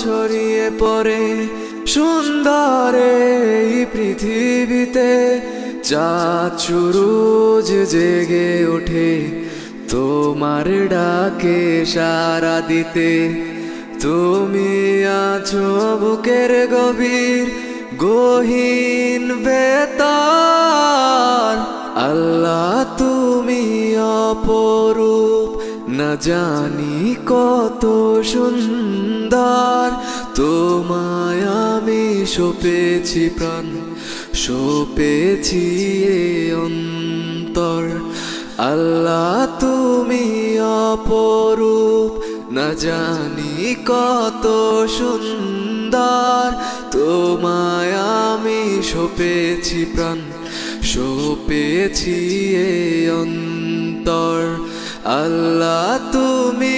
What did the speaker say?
ছড়িয়ে পড়ে সুন্দর এই পৃথিবীতে। চাঁদ সূরজ জেগে ওঠে তোমার ডাকে সাড়া দিতে। তুমি আছো বুকের গভীর গহীন ভেতর। আল্লাহ তুমি অপরূপ, না জানি কত সুন্দর। তোমায় আমি সপেছি প্রাণ, সপেছি এ অন্তর। আল্লাহ তুমি অপরূপ, না জানি কত সুন্দর। তোমায় আমি সপেছি প্রাণ, সপেছি এ অন্তর। আল্লাহ তুমি